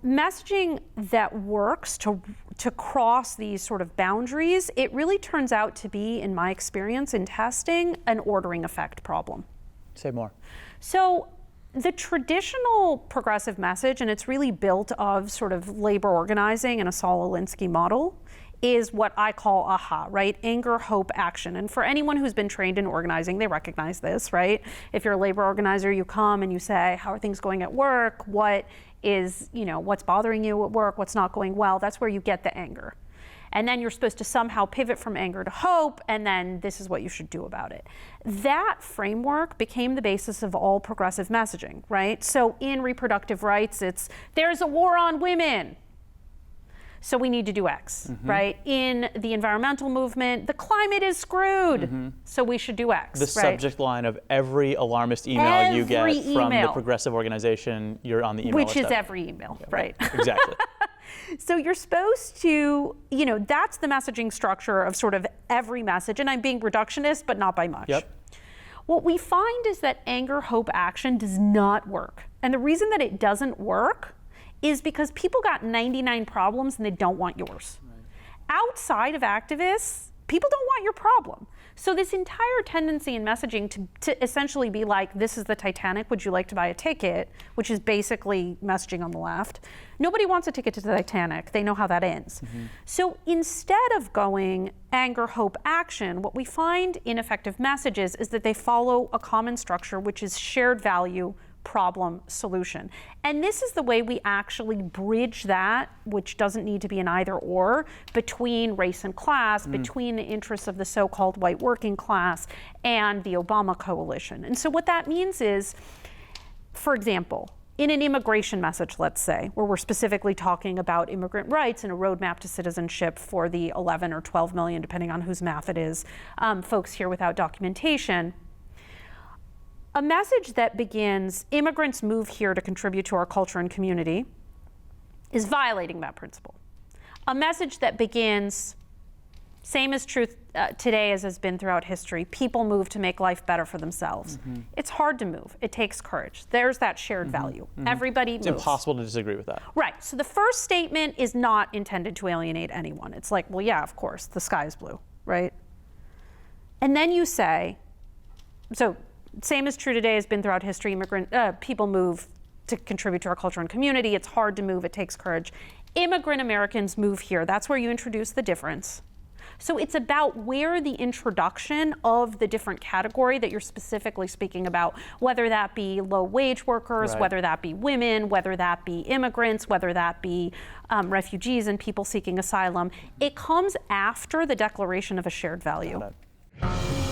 Messaging that works to cross these sort of boundaries, it really turns out to be, in my experience in testing, an ordering effect problem. Say more. So the traditional progressive message, and it's really built of sort of labor organizing and a Saul Alinsky model, is what I call AHA, right? Anger, hope, action. And for anyone who's been trained in organizing, they recognize this, right? If you're a labor organizer, you come and you say, how are things going at work? What is, what's bothering you at work? What's not going well? That's where you get the anger. And then you're supposed to somehow pivot from anger to hope, and then this is what you should do about it. That framework became the basis of all progressive messaging, right? So in reproductive rights, it's, there's a war on women, so we need to do X, right? In the environmental movement, the climate is screwed, so we should do X, The subject line of every alarmist email you get from the progressive organization, you're on the email Which list. is every email, Yeah, right? Exactly. So you're supposed to, that's the messaging structure of sort of every message, and I'm being reductionist, but not by much. Yep. What we find is that anger, hope, action does not work. And the reason that it doesn't work is because people got 99 problems and they don't want yours. Right. Outside of activists, people don't want your problem. So this entire tendency in messaging to essentially be like, this is the Titanic, would you like to buy a ticket? Which is basically messaging on the left. Nobody wants a ticket to the Titanic. They know how that ends. So instead of going anger, hope, action, what we find in effective messages is that they follow a common structure, which is shared value, problem, solution. And this is the way we actually bridge that, which doesn't need to be an either or, between race and class, between the interests of the so-called white working class and the Obama coalition. And so what that means is, for example, in an immigration message, let's say, where we're specifically talking about immigrant rights and a roadmap to citizenship for the 11 or 12 million, depending on whose math it is, folks here without documentation, a message that begins, immigrants move here to contribute to our culture and community, is violating that principle. A message that begins, same is true today as has been throughout history, people move to make life better for themselves. It's hard to move. It takes courage. There's that shared value. Everybody moves. It's impossible to disagree with that. Right. So the first statement is not intended to alienate anyone. It's like, well, yeah, of course, the sky is blue, right? And then you say, so same is true today has been throughout history. People move to contribute to our culture and community. It's hard to move. It takes courage. Immigrant Americans move here. That's where you introduce the difference. So it's about where the introduction of the different category that you're specifically speaking about, whether that be low-wage workers, whether that be women, whether that be immigrants, whether that be refugees and people seeking asylum, it comes after the declaration of a shared value. Got it.